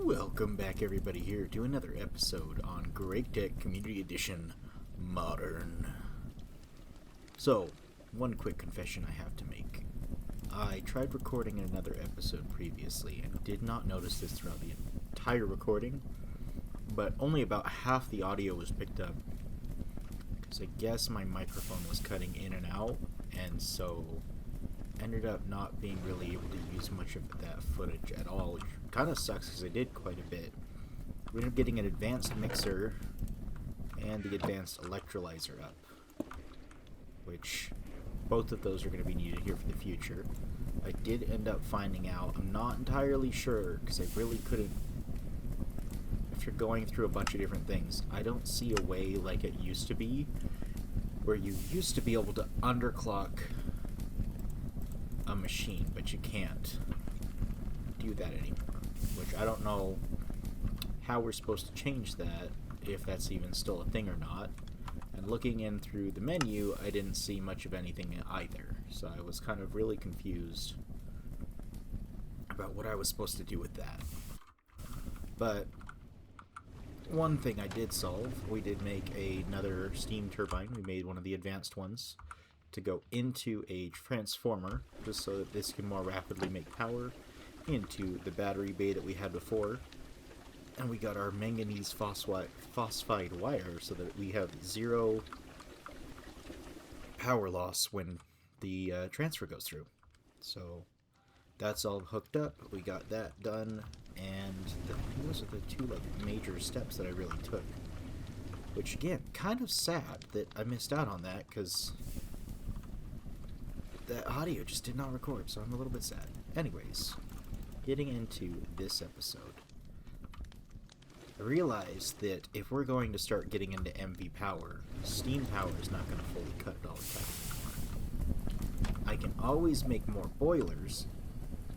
Welcome back everybody here to another episode on Gregtech Community Edition Modern. So, one quick confession I have to make. I tried recording another episode previously and did not notice this throughout the entire recording, but only about half the audio was picked up, because I guess my microphone was cutting in and out, and so ended up not being really able to use much of that footage at all, which kind of sucks because I did quite a bit. We ended up getting an advanced mixer and the advanced electrolyzer up, which both of those are going to be needed here for the future. I did end up finding out, I'm not entirely sure because I really couldn't, after going through a bunch of different things, I don't see a way like it used to be where you used to be able to underclock a machine, but you can't do that anymore, which I don't know how we're supposed to change that, if that's even still a thing or not. And looking in through the menu, I didn't see much of anything either, so I was kind of really confused about what I was supposed to do with that. But one thing I did solve, we did make another steam turbine. We made one of the advanced ones to go into a transformer, just so that this can more rapidly make power into the battery bay that we had before. And we got our manganese phosphide wire so that we have zero power loss when the transfer goes through. So that's all hooked up. We got that done, and those are the two major steps that I really took. Which again, kind of sad that I missed out on that, because that audio just did not record, so I'm a little bit sad. Anyways, getting into this episode, I realized that if we're going to start getting into MV power, steam power is not going to fully cut it all the time. I can always make more boilers,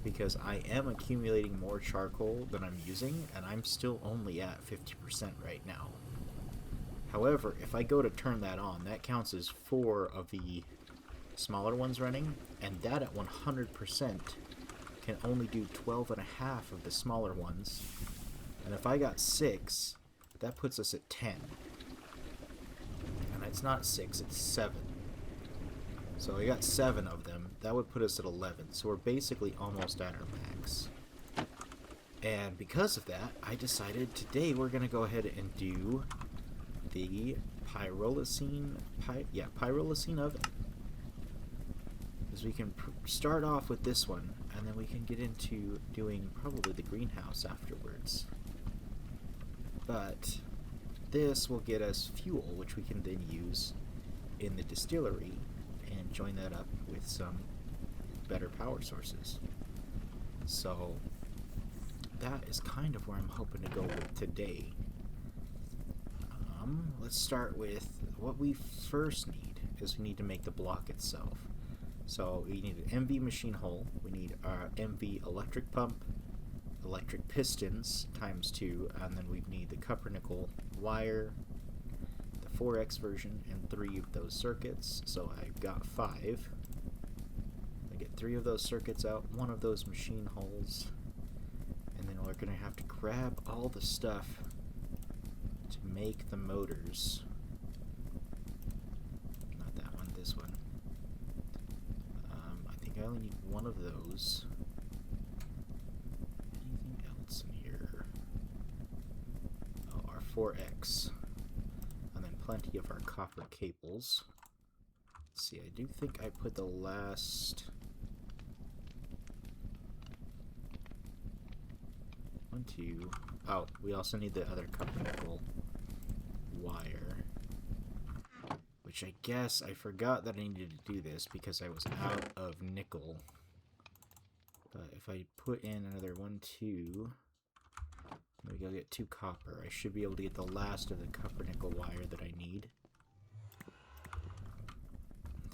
because I am accumulating more charcoal than I'm using, and I'm still only at 50% right now. However, if I go to turn that on, that counts as 4 of the smaller ones running, and that at 100% can only do 12.5 of the smaller ones. And if I got 6, that puts us at 10. And it's not 6, it's 7. So I got 7 of them. That would put us at 11. So we're basically almost at our max. And because of that, I decided today we're going to go ahead and do the Pyrolyse Oven. Because we can start off with this one, and then we can get into doing probably the greenhouse afterwards. But this will get us fuel, which we can then use in the distillery and join that up with some better power sources. So that is kind of where I'm hoping to go with today. Let's start with what we first need, is we need to make the block itself. So we need an MV machine hull, we need our MV electric pump, electric pistons ×2, and then we need the copper nickel wire, the 4X version, and 3 of those circuits. So I've got 5. I get 3 of those circuits out, 1 of those machine hulls, and then we're going to have to grab all the stuff to make the motors. Not that one, this one. I only need 1 of those. Anything else in here? Oh, our 4X. And then plenty of our copper cables. Let's see, I do think I put the last 1, 2. Oh, we also need the other copper nickel wire. Which I guess I forgot that I needed to do this because I was out of nickel. But if I put in another 1, 2, maybe I'll get 2 copper. I should be able to get the last of the copper nickel wire that I need.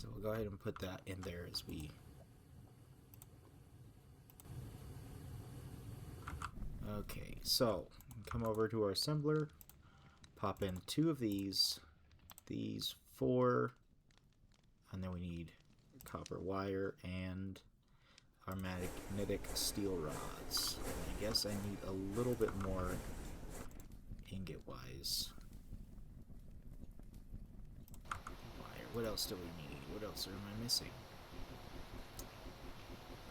So we'll go ahead and put that in there as we... Okay, so come over to our assembler, pop in 2 of these 4, and then we need copper wire and our magnetic steel rods. And I guess I need a little bit more ingot-wise. Wire. What else do we need? What else am I missing?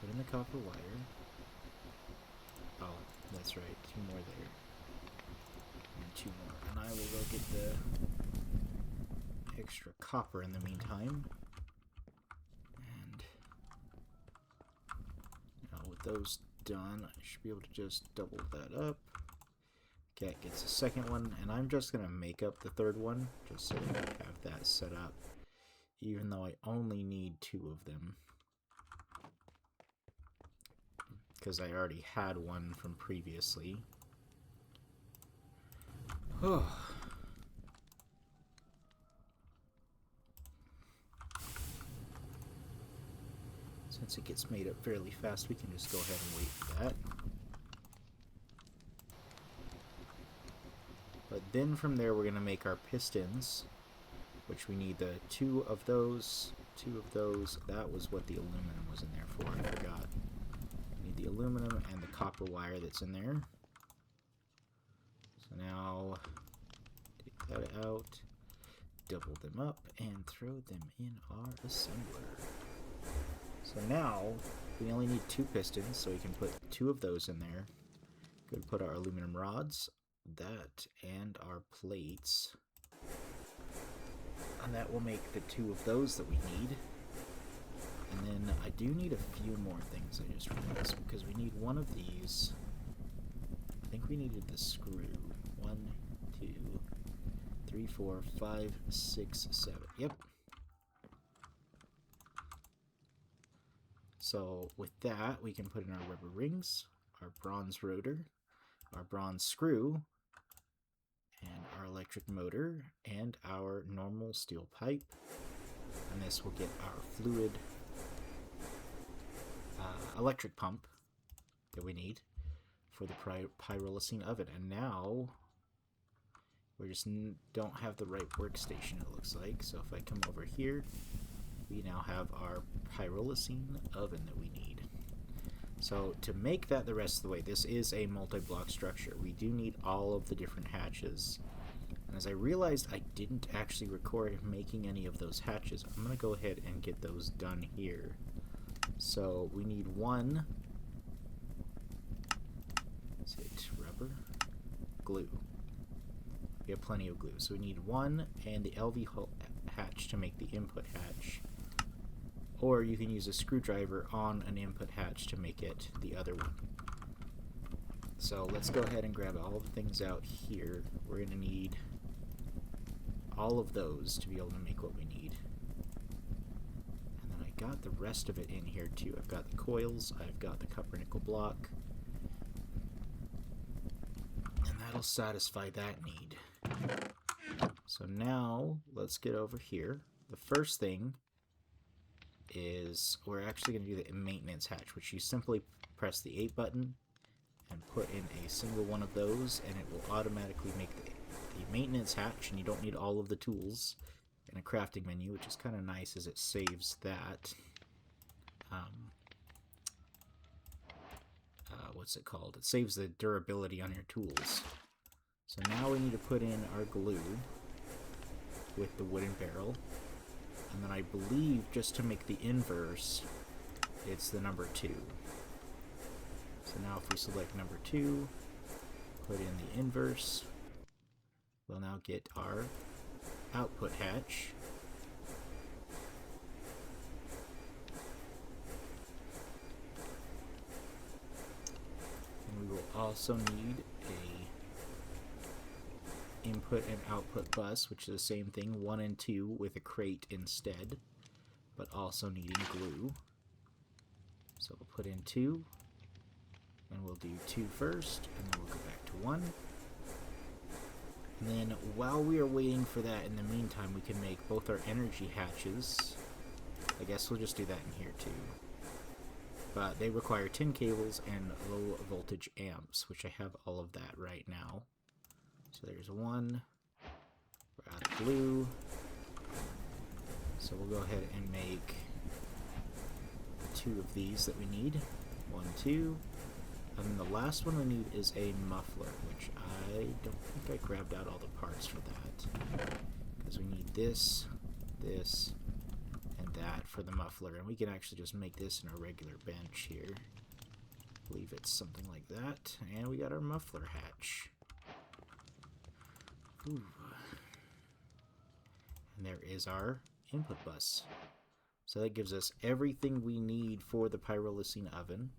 Put in the copper wire. Oh, that's right. 2 more there. And 2 more. And I will go get the extra copper in the meantime. And now with those done, I should be able to just double that up. Cat gets a second one, and I'm just going to make up the third one, just so I have that set up, even though I only need 2 of them. Because I already had one from previously. Since it gets made up fairly fast, we can just go ahead and wait for that. But then from there, we're going to make our pistons, which we need the 2 of those, 2 of those. That was what the aluminum was in there for, I forgot. We need the aluminum and the copper wire that's in there. So now, take that out, double them up, and throw them in our assembler. So now, we only need 2 pistons, so we can put 2 of those in there. Go to put our aluminum rods, that, and our plates. And that will make the 2 of those that we need. And then I do need a few more things, I just realized, because we need one of these. I think we needed the screw. 1, 2, 3, 4, 5, 6, 7. Yep. So with that, we can put in our rubber rings, our bronze rotor, our bronze screw, and our electric motor, and our normal steel pipe. And this will get our fluid electric pump that we need for the Pyrolyse oven. And now we just don't have the right workstation, it looks like. So if I come over here, we now have our Pyrolyse oven that we need. So to make that the rest of the way, this is a multi-block structure. We do need all of the different hatches. And as I realized I didn't actually record making any of those hatches, I'm going to go ahead and get those done here. So we need 1, is it rubber? Glue. We have plenty of glue. So we need 1 and the LV hatch to make the input hatch. Or you can use a screwdriver on an input hatch to make it the other one. So let's go ahead and grab all the things out here. We're going to need all of those to be able to make what we need. And then I got the rest of it in here too. I've got the coils, I've got the copper nickel block, and that'll satisfy that need. So now let's get over here. The first thing is we're actually going to do the maintenance hatch, which you simply press the 8 button and put in a single one of those, and it will automatically make the maintenance hatch, and you don't need all of the tools in a crafting menu, which is kind of nice as it saves that. What's it called? It saves the durability on your tools. So now we need to put in our glue with the wooden barrel. And then I believe just to make the inverse, it's the number 2. So now if we select number 2, put in the inverse, we'll now get our output hatch. And we will also need a input and output bus, which is the same thing, 1 and 2 with a crate instead, but also needing glue. So we'll put in 2, and we'll do 2 first, and then we'll go back to 1. And then while we are waiting for that, in the meantime, we can make both our energy hatches. I guess we'll just do that in here too. But they require tin cables and low voltage amps, which I have all of that right now. So there's 1. We're out of glue. So we'll go ahead and make 2 of these that we need. 1, 2. And then the last one we need is a muffler, which I don't think I grabbed out all the parts for that. Because we need this, this, and that for the muffler. And we can actually just make this in a regular bench here. I believe it's something like that. And we got our muffler hatch. Ooh. And there is our input bus. So that gives us everything we need for the Pyrolyse Oven.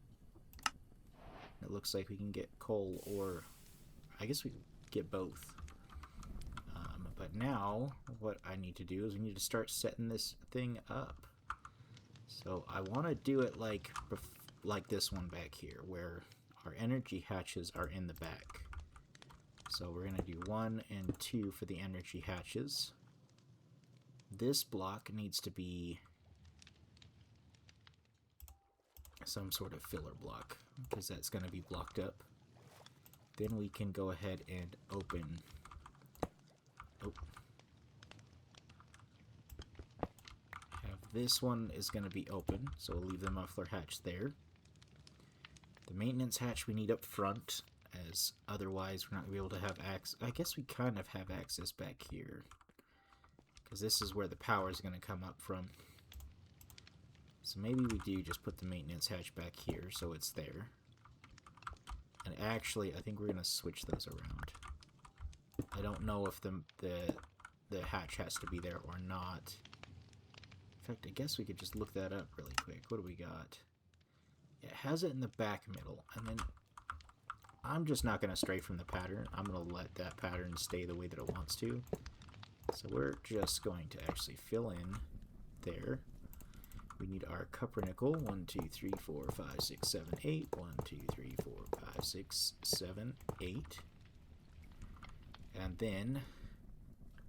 It looks like we can get coal, or I guess we can get both. But now what I need to do is we need to start setting this thing up. So I want to do it like this one back here, where our energy hatches are in the back. So we're going to do 1 and 2 for the energy hatches. This block needs to be some sort of filler block, because that's going to be blocked up. Then we can go ahead and open. This one is going to be open, so we'll leave the muffler hatch there. The maintenance hatch we need up front, as otherwise we're not going to be able to have access. I guess we kind of have access back here, because this is where the power is going to come up from. So maybe we do just put the maintenance hatch back here so it's there. And actually, I think we're going to switch those around. I don't know if the hatch has to be there or not. In fact, I guess we could just look that up really quick. What do we got? It has it in the back middle, and then I'm just not going to stray from the pattern. I'm going to let that pattern stay the way that it wants to. So we're just going to actually fill in there. We need our copper nickel. 1, 2, 3, 4, 5, 6, 7, 8. 1, 2, 3, 4, 5, 6, 7, 8. And then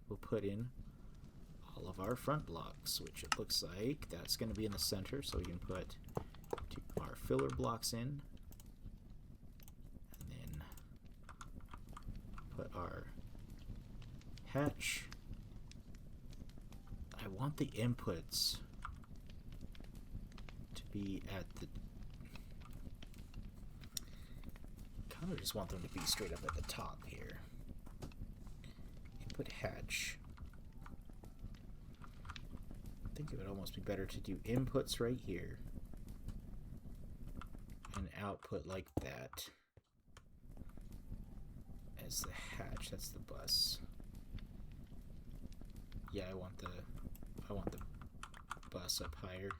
we'll put in all of our front blocks, which it looks like that's going to be in the center, so we can put our filler blocks in, and then put our hatch. I want the inputs to be at the, kind of just want them to be straight up at the top here. Input hatch. I think it would almost be better to do inputs right here and output like that as the hatch. That's the bus. Yeah, I want the bus up higher.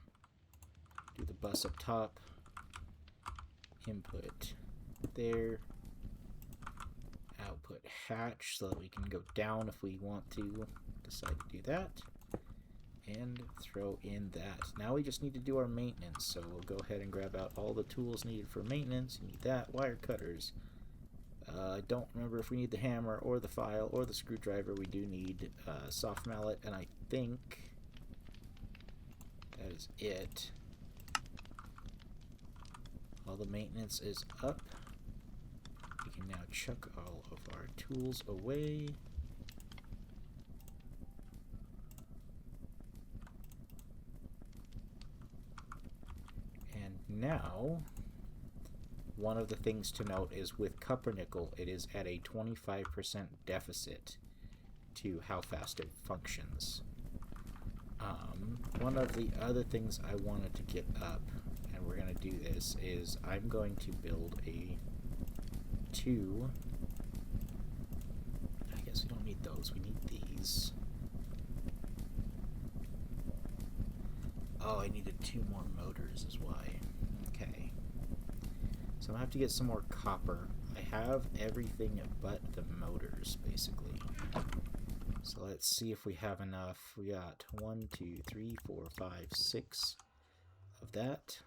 Do the bus up top. Input there. Output hatch so that we can go down if we want to decide to do that. And throw in that. Now we just need to do our maintenance, so we'll go ahead and grab out all the tools needed for maintenance. You need that, wire cutters. I don't remember if we need the hammer or the file or the screwdriver. We do need soft mallet, and I think that is it. All the maintenance is up. We can now chuck all of our tools away. Now, one of the things to note is with copper nickel, it is at a 25% deficit to how fast it functions. One of the other things I wanted to get up, and we're going to do this, is I'm going to build a 2. I guess we don't need those, we need these. Oh, I needed 2 more motors is why. Okay. So I'm gonna have to get some more copper. I have everything but the motors, basically. So let's see if we have enough. We got 1, 2, 3, 4, 5, 6 of that.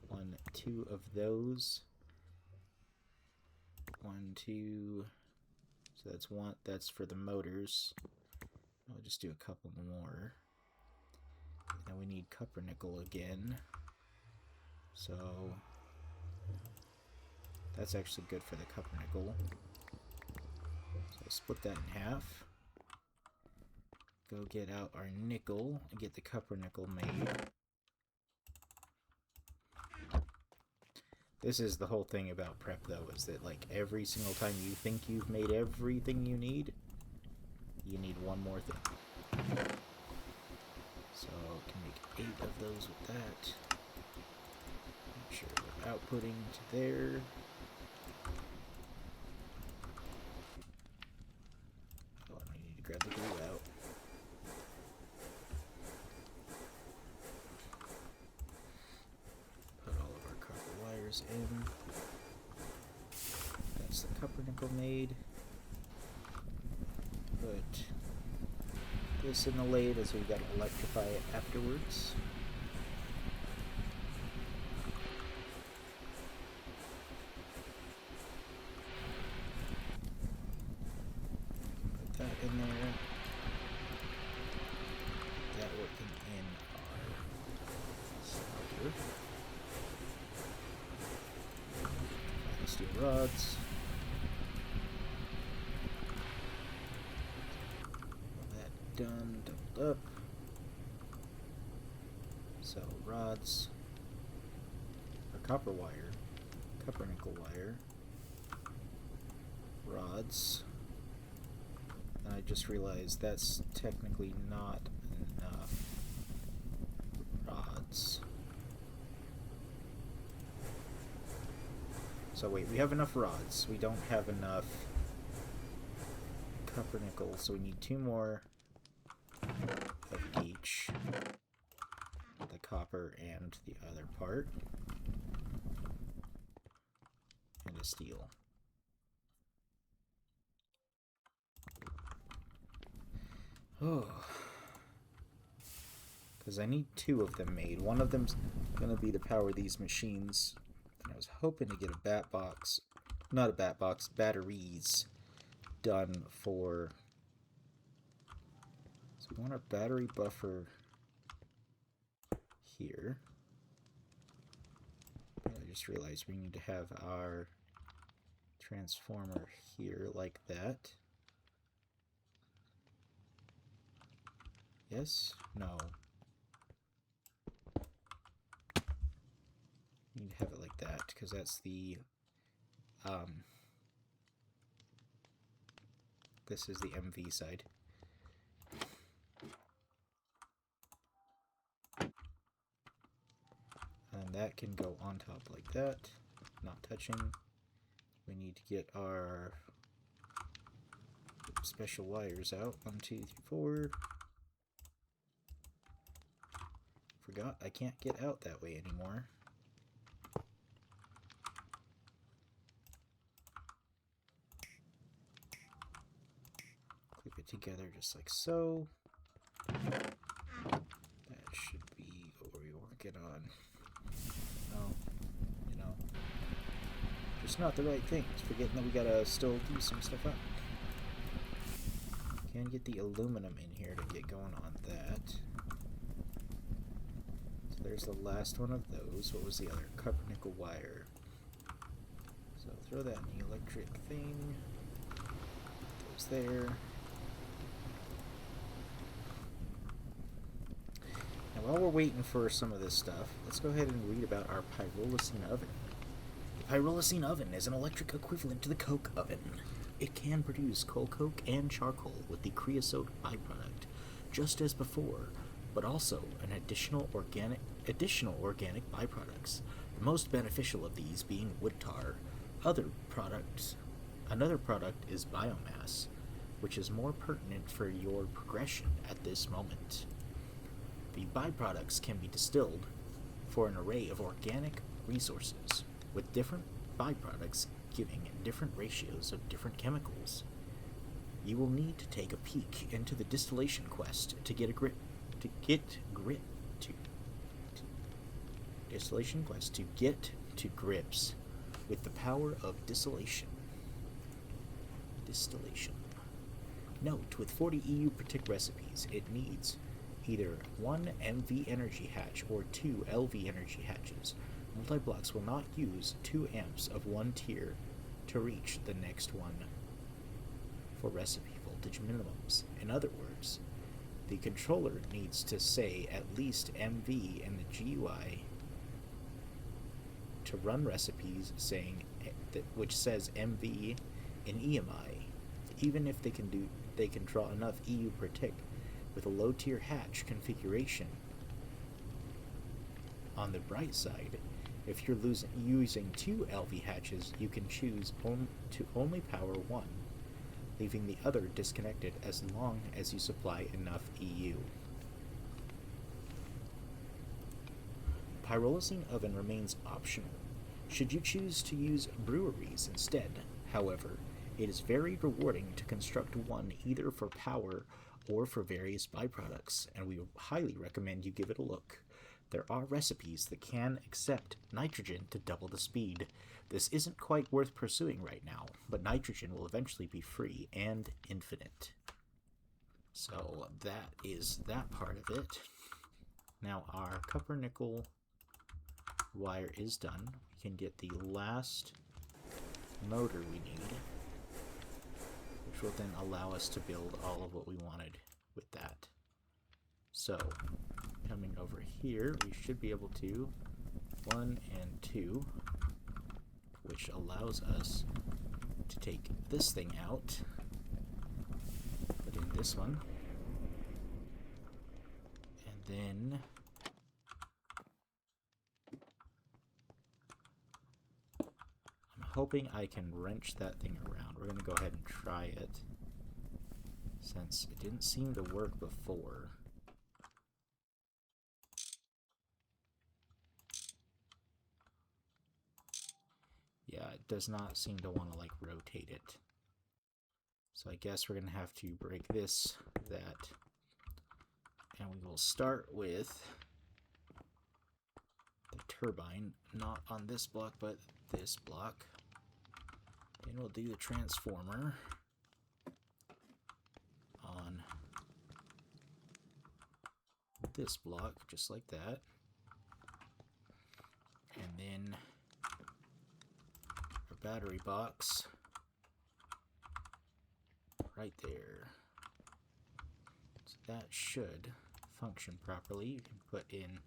1, 2 of those. 1, 2. So that's 1. That's for the motors. I'll just do a couple more. Now we need copper nickel again. So that's actually good for the copper nickel. So I'll split that in half. Go get out our nickel and get the copper nickel made. This is the whole thing about prep, though, is that, like, every single time you think you've made everything you need one more thing. So, I can make 8 of those with that. Make sure we're outputting to there. Oh, I need to grab the glue out. Put all of our copper wires in. That's the copper nickel made. Put this in the lathe as we've got to electrify it afterwards. Put that in there. That working in our smelter. Steel rods. Done, doubled up. So rods, or copper wire, copper nickel wire, rods. And I just realized that's technically not enough rods. So wait, we have enough rods. We don't have enough copper nickel, so we need 2 more of each, the copper and the other part, and a steel. Oh, because I need 2 of them made. One of them's gonna be to power these machines, and I was hoping to get a bat box, not a bat box, batteries done for. So we want our battery buffer here. I just realized we need to have our transformer here like that. Yes? No. Need to have it like that because that's the this is the MV side. And that can go on top like that, not touching. We need to get our special wires out. 1, 2, 3, 4. Forgot I can't get out that way anymore. Clip it together just like so. That should be what we're working on. No, you know, just not the right things. Forgetting that we gotta still do some stuff up. Can get the aluminum in here to get going on that. So there's the last one of those. What was the other? Copper nickel wire. So throw that in the electric thing. Goes there. Now while we're waiting for some of this stuff, let's go ahead and read about our Pyrolyse Oven. The Pyrolyse Oven is an electric equivalent to the coke oven. It can produce coal coke and charcoal with the creosote byproduct, just as before, but also an additional organic byproducts, the most beneficial of these being wood tar. Another product is biomass, which is more pertinent for your progression at this moment. The byproducts can be distilled for an array of organic resources, with different byproducts giving different ratios of different chemicals. You will need to take a peek into the distillation quest to get to grips with the power of distillation. Note, with 40 EU per-tick recipes, it needs either 1 MV energy hatch or 2 LV energy hatches. Multiblocks will not use 2 amps of one tier to reach the next one for recipe voltage minimums. In other words, the controller needs to say at least MV in the GUI to to run recipes which says MV and EMI, even if they can draw enough EU per tick with a low tier hatch configuration. On the bright side, if you're using 2 LV hatches, you can choose to only power 1, leaving the other disconnected as long as you supply enough EU. Pyrolyzing oven remains optional, should you choose to use breweries instead. However, it is very rewarding to construct one either for power or for various byproducts, and we highly recommend you give it a look. There are recipes that can accept nitrogen to double the speed. This isn't quite worth pursuing right now, but nitrogen will eventually be free and infinite. So that is that part of it. Now our copper nickel wire is done. We can get the last motor we need, which will then allow us to build all of what we wanted with that. So coming over here, we should be able to 1 and 2, which allows us to take this thing out, put in this one, and then I'm hoping I can wrench that thing around. We're going to go ahead and try it, since it didn't seem to work before. Yeah, it does not seem to want to, like, rotate it. So I guess we're going to have to break this, that, and we will start with the turbine, not on this block, but this block. And we'll do the transformer on this block, just like that. And then battery box right there. So that should function properly. You can put in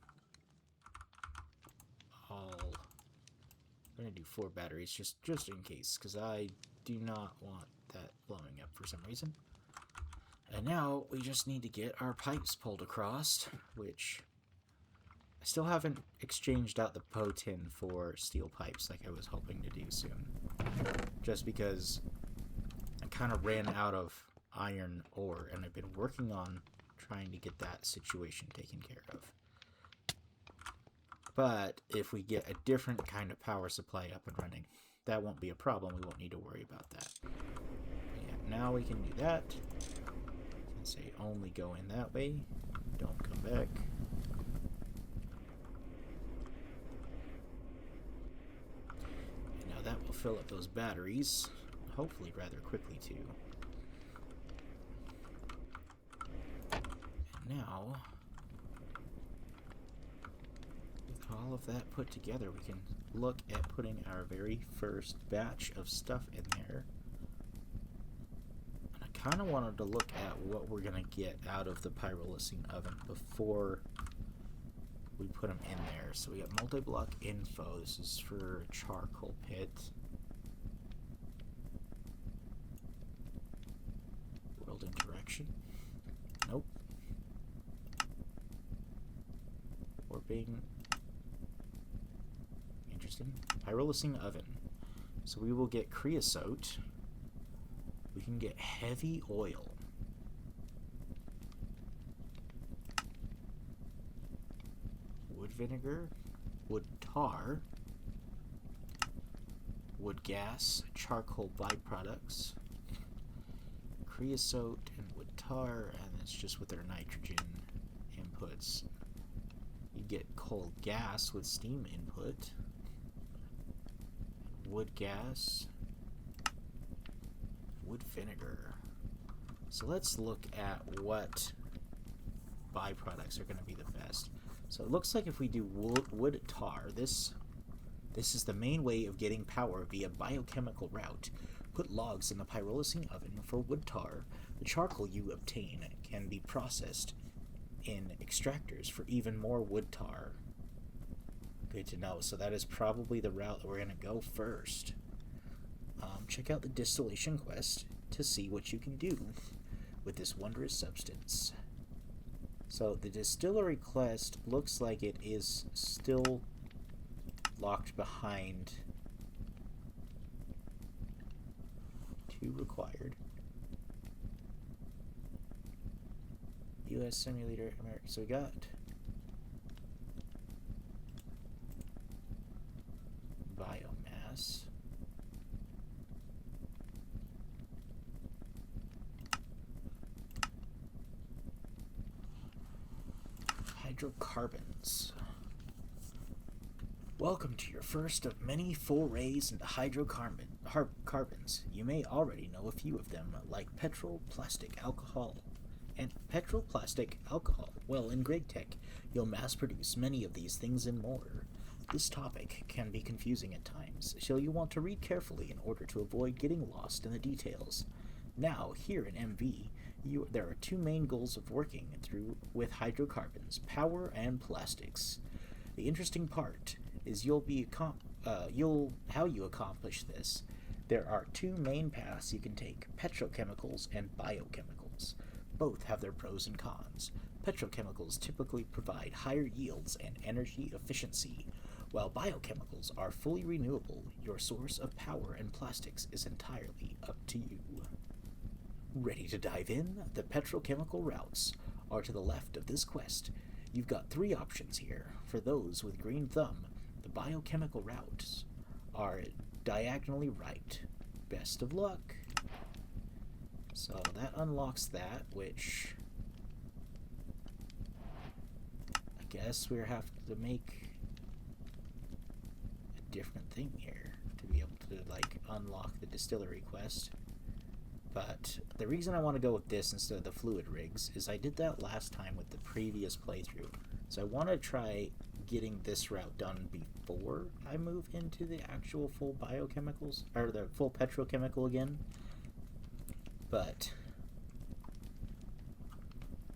all, I'm going to do 4 batteries just in case, because I do not want that blowing up for some reason. And now we just need to get our pipes pulled across, which I still haven't exchanged out the PO tin for steel pipes like I was hoping to do soon. Just because I kind of ran out of iron ore, and I've been working on trying to get that situation taken care of. But if we get a different kind of power supply up and running, that won't be a problem. We won't need to worry about that. Yeah, now we can do that. And say only go in that way. Don't come back. And now that will fill up those batteries, hopefully rather quickly too. And now, with all of that put together, we can look at putting our very first batch of stuff in there. And I kind of wanted to look at what we're going to get out of the Pyrolyse Oven before we put them in there. So we got multiblock info. This is for a charcoal pit. World interaction. Nope. Warping. Interesting. Pyrolyse Oven. So we will get creosote. We can get heavy oil. Wood vinegar. Wood tar. Wood gas. Charcoal byproducts. Creosote and wood tar, and it's just with their nitrogen inputs. You get coal gas with steam input. Wood gas. Wood vinegar. So let's look at what byproducts are going to be the best. So it looks like if we do wood tar, this is the main way of getting power via biochemical route. Put logs in the Pyrolyse Oven for wood tar. The charcoal you obtain can be processed in extractors for even more wood tar. Good to know. So that is probably the route that we're going to go first. Check out the distillation quest to see what you can do with this wondrous substance. So the distillery quest looks like it is still locked behind 2 required. U.S. simulator, America. So we got biomass. Hydrocarbons. Welcome to your first of many forays into hydrocarbons. You may already know a few of them, like petrol, plastic, alcohol, and petrol, plastic, alcohol. Well, in Gregtech, you'll mass produce many of these things and more. This topic can be confusing at times, so you'll want to read carefully in order to avoid getting lost in the details. Now, here in MV, there are 2 main goals of working with hydrocarbons: power and plastics. The interesting part is how you accomplish this. There are 2 main paths you can take: petrochemicals and biochemicals. Both have their pros and cons. Petrochemicals typically provide higher yields and energy efficiency, while biochemicals are fully renewable. Your source of power and plastics is entirely up to you. Ready to dive in? The petrochemical routes are to the left of this quest. You've got 3 options here. For those with green thumb, the biochemical routes are diagonally right. Best of luck. So that unlocks that, which I guess we have to make a different thing here to be able to like unlock the distillery quest. But the reason I want to go with this instead of the fluid rigs is I did that last time with the previous playthrough. So I want to try getting this route done before I move into the actual full biochemicals, or the full petrochemical again. But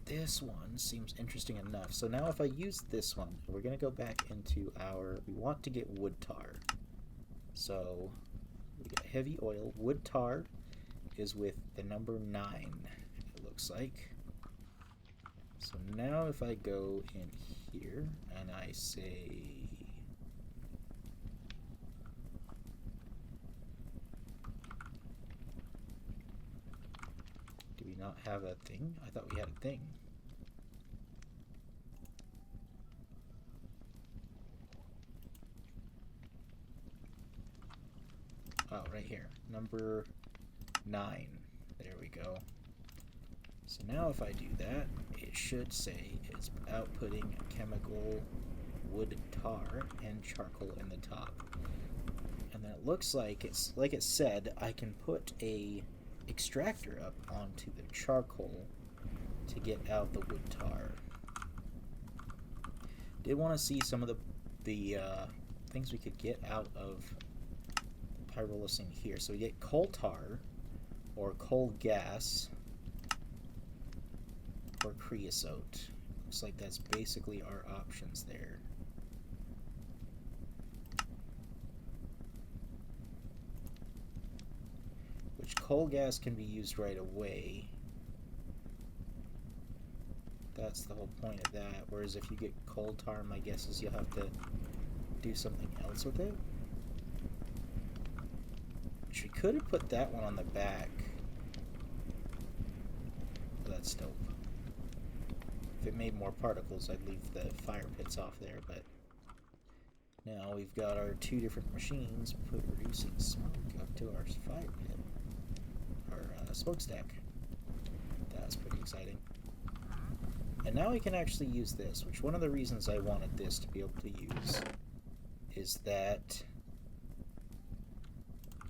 this one seems interesting enough. So now if I use this one, we're going to go back into we want to get wood tar. So we got heavy oil. Wood tar is with the number 9, it looks like. So now if I go in here and I say do we not have a thing? I thought we had a thing. Oh, right here. Number 9. There we go. So now if I do that, it should say it's outputting chemical wood tar and charcoal in the top. And then it looks like it's like it said, I can put a extractor up onto the charcoal to get out the wood tar. Did want to see some of the things we could get out of pyrolysing here. So we get coal tar or coal gas or creosote. Looks like that's basically our options there. Which coal gas can be used right away. That's the whole point of that. Whereas if you get coal tar, my guess is you'll have to do something else with it. Which we could have put that one on the back. But that's dope. If it made more particles, I'd leave the fire pits off there, but now we've got our 2 different machines producing smoke up to our fire pit, our smokestack. That's pretty exciting. And now we can actually use this, which one of the reasons I wanted this to be able to use is that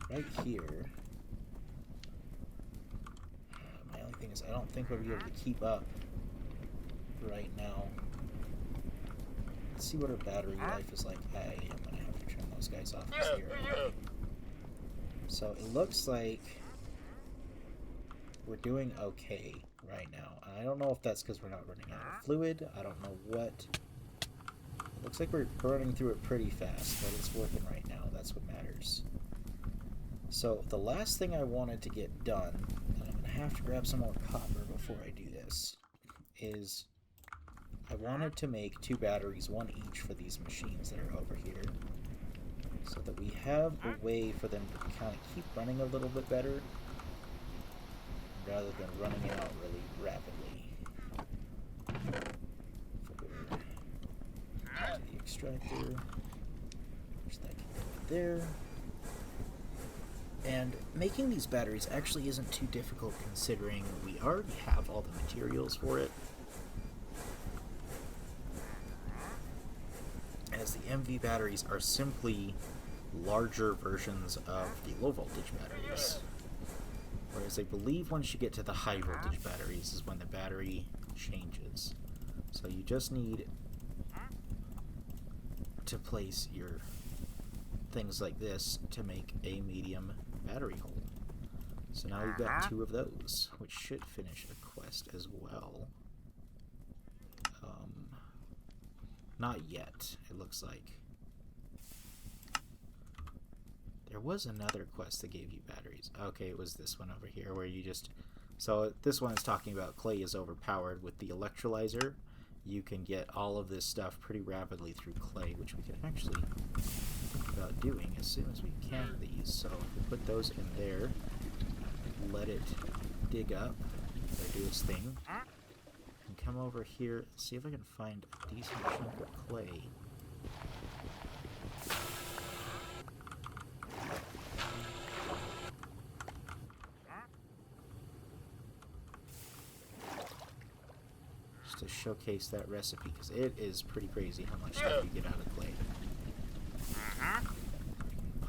right here, my only thing is I don't think we'll be able to keep up right now. Let's see what our battery life is like. I am going to have to turn those guys off. So it looks like we're doing okay right now. I don't know if that's because we're not running out of fluid. I don't know what Looks like we're running through it pretty fast, but it's working right now. That's what matters. So the last thing I wanted to get done, and I'm going to have to grab some more copper before I do this, is I wanted to make 2 batteries, one each for these machines that are over here, so that we have a way for them to kind of keep running a little bit better, rather than running out really rapidly. The extractor, push that there. And making these batteries actually isn't too difficult considering we already have all the materials for it. As the MV batteries are simply larger versions of the low voltage batteries. Whereas I believe once you get to the high voltage batteries is when the battery changes. So you just need to place your things like this to make a medium battery hole. So now we've got 2 of those, which should finish a quest as well. Not yet, it looks like. There was another quest that gave you batteries. Okay, it was this one over here where you just... So this one is talking about clay is overpowered. With the electrolyzer, you can get all of this stuff pretty rapidly through clay, which we can actually think about doing as soon as we can with these. So if we put those in there, let it dig up, or do its thing, and come over here, see if I can find a decent chunk of clay. To showcase that recipe, because it is pretty crazy how much stuff you get out of clay.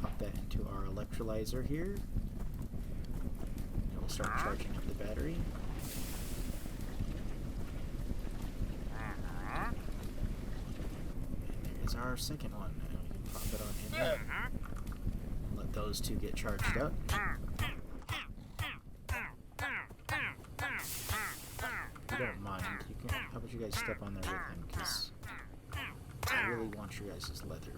Pop that into our electrolyzer here, and we'll start charging up the battery. And there's our second one, and we can pop it on in there. And let those 2 get charged up. If you don't mind, you can, how about you guys step on there with him, because I really want your guys' leather.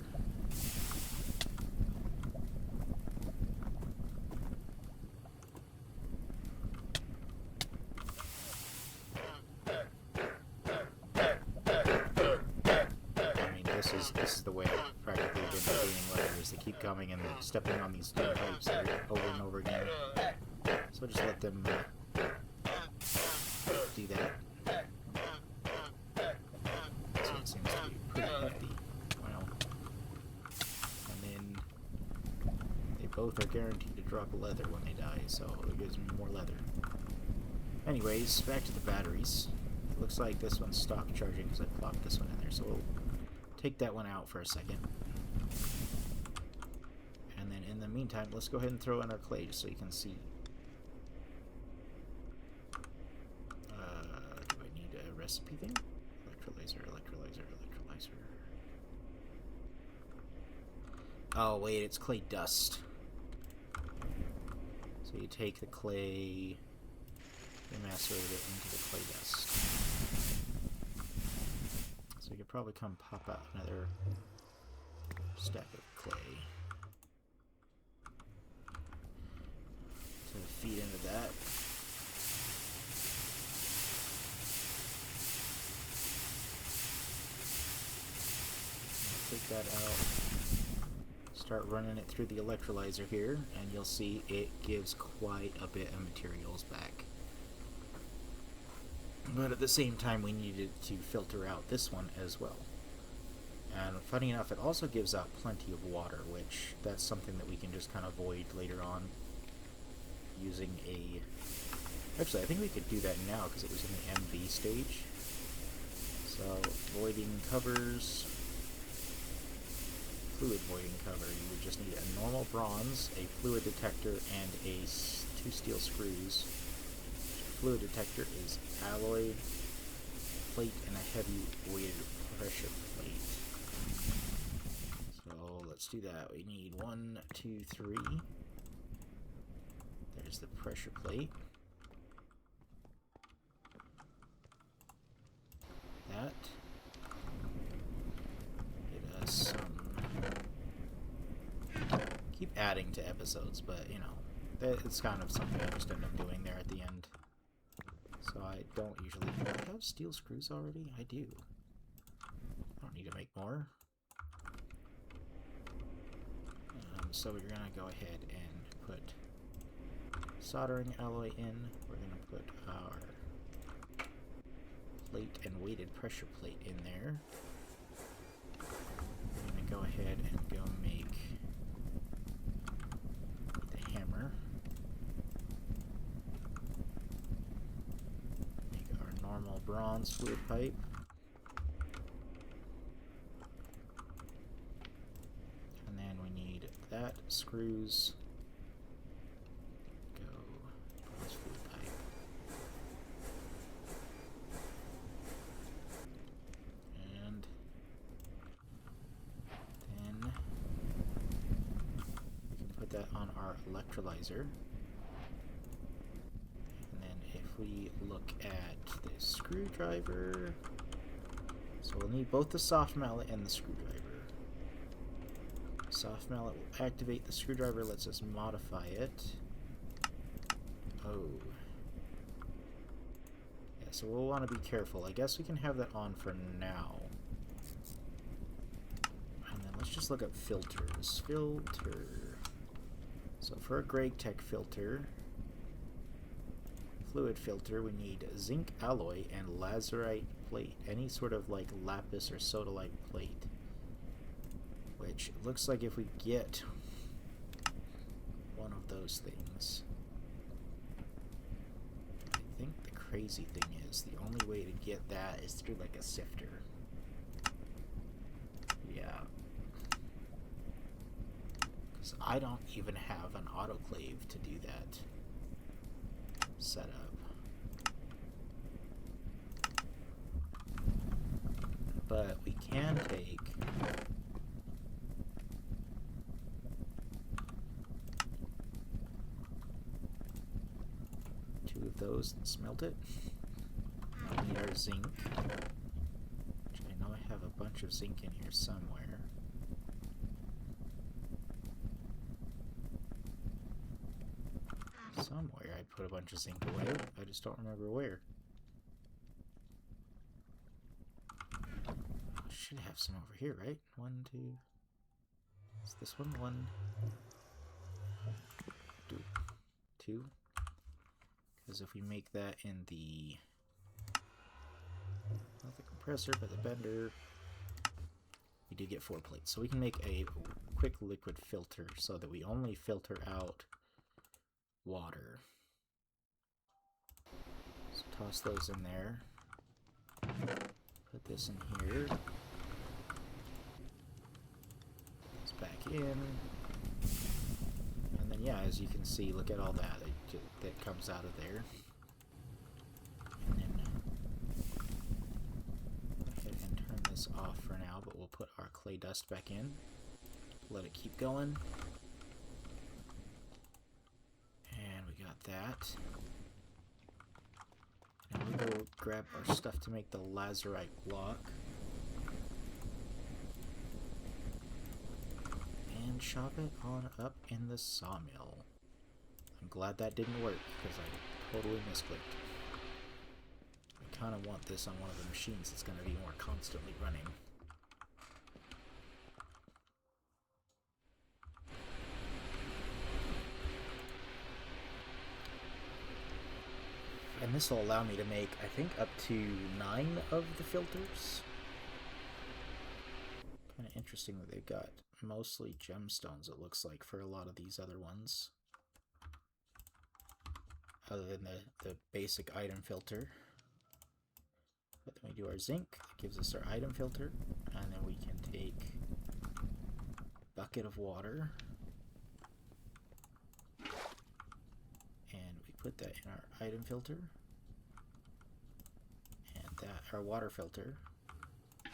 I mean, this is the way I've practically been doing leather, is they keep coming and stepping on these stone pipes over and over again. So just let them do that. So it seems to be pretty hefty. Well, and then they both are guaranteed to drop leather when they die, so it gives me more leather. Anyways, back to the batteries. It looks like this one's stock charging because I plopped this one in there, so we'll take that one out for a second. And then in the meantime, let's go ahead and throw in our clay just so you can see. Recipe thing? Electrolyzer. Oh wait, it's clay dust. So you take the clay, you macerate it into the clay dust. So you could probably come pop out another stack of clay. So feed into that. Take that out, start running it through the electrolyzer here, and you'll see it gives quite a bit of materials back. But at the same time, we needed to filter out this one as well. And funny enough, it also gives out plenty of water, which that's something that we can just kind of void later on using a... Actually, I think we could do that now because it was in the MV stage. So, voiding covers... Fluid voiding cover. You would just need a normal bronze, a fluid detector, and a 2 steel screws. Fluid detector is alloy plate and a heavy weighted pressure plate. So let's do that. We need 1, 2, 3. There's the pressure plate. That. keep adding to episodes, but you know, it's kind of something I just end up doing there at the end. So I don't usually... Do I have steel screws already? I do. I don't need to make more. So we're going to go ahead and put soldering alloy in. We're going to put our plate and weighted pressure plate in there. We're going to go ahead and go make the hammer. Make our normal bronze fluid pipe. And then we need that, screws, go bronze fluid pipe. And then we can put that on our electrolyzer. And then if we look at the screwdriver, so we'll need both the soft mallet and the screwdriver. Soft mallet will activate the screwdriver, lets us modify it. Oh. Yeah, so we'll want to be careful. I guess we can have that on for now. And then let's just look up filters. Filter. So for a Gregtech filter, fluid filter, we need zinc alloy and lazurite plate. Any sort of like lapis or sodalite plate. Which looks like if we get one of those things, I think the crazy thing is the only way to get that is through like a sifter. Yeah. Because I don't even have an autoclave to do that setup. But we can take of those and smelt it. Now we need our zinc, which I know I have a bunch of zinc in here somewhere. Somewhere I put a bunch of zinc away, I just don't remember where. I should have some over here, right? 1, 2. Is this one? 1, 2. Because if we make that in the, not the compressor, but the bender, we do get 4 plates. So we can make a quick liquid filter so that we only filter out water. So toss those in there. Put this in here. This back in. And then yeah, as you can see, look at all that that comes out of there. And then go ahead and turn this off for now, but we'll put our clay dust back in. Let it keep going. And we got that. And we'll go grab our stuff to make the lazurite block. And chop it on up in the sawmill. I'm glad that didn't work, because I totally misclicked. I kind of want this on one of the machines that's going to be more constantly running. And this will allow me to make, I think, up to 9 of the filters. Kind of interesting that they've got mostly gemstones, it looks like, for a lot of these other ones. Other than the basic item filter. But then we do our zinc, that gives us our item filter, and then we can take a bucket of water, and we put that in our item filter, and that our water filter, and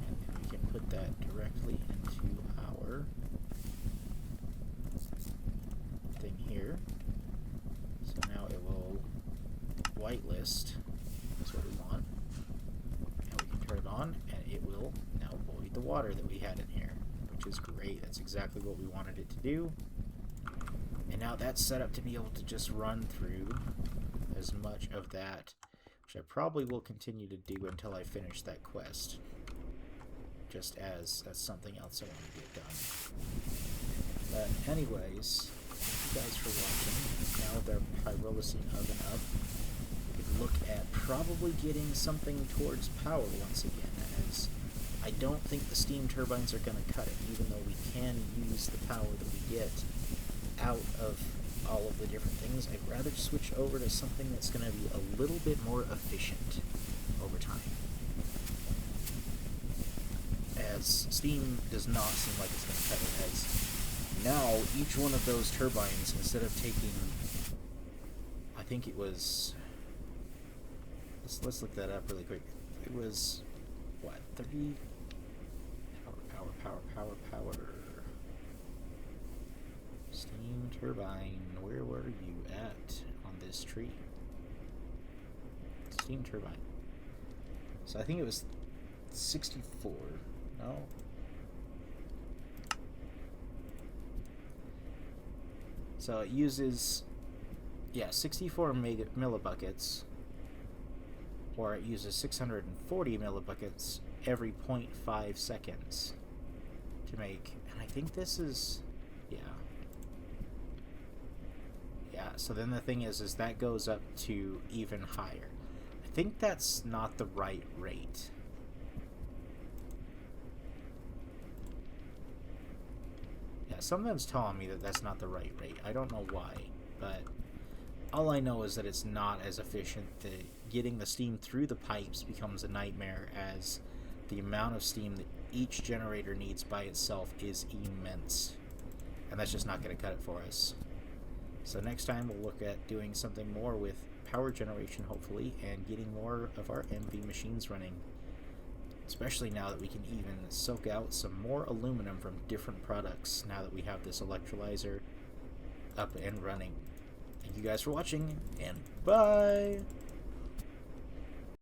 then we can put that directly into our thing here. So now it will whitelist. That's what we want. And we can turn it on, and it will now void water that we had in here, which is great. That's exactly what we wanted it to do. And now that's set up to be able to just run through as much of that, which I probably will continue to do until I finish that quest. Just as that's something else I want to get done. But anyways, thank you guys for watching. Now with our Pyrolyse Oven up, we could look at probably getting something towards power once again, as I don't think the steam turbines are going to cut it, even though we can use the power that we get out of all of the different things. I'd rather switch over to something that's going to be a little bit more efficient over time. As steam does not seem like it's going to cut it, as now each one of those turbines, instead of taking, I think it was, let's look that up really quick. It was, what, 30? Power. Steam turbine, where were you at on this tree? Steam turbine. So I think it was 64. No. So it uses, yeah, 64 millibuckets, or it uses 640 millibuckets every 0.5 seconds to make, and I think this is, yeah, so then the thing is that goes up to even higher. I think that's not the right rate. Yeah, something's telling me that that's not the right rate. I don't know why, but all I know is that it's not as efficient. Getting the steam through the pipes becomes a nightmare, as the amount of steam that each generator needs by itself is immense, and that's just not going to cut it for us. So next time we'll look at doing something more with power generation, hopefully, and getting more of our MV machines running, especially now that we can even soak out some more aluminum from different products now that we have this electrolyzer up and running. Thank you guys for watching, and bye!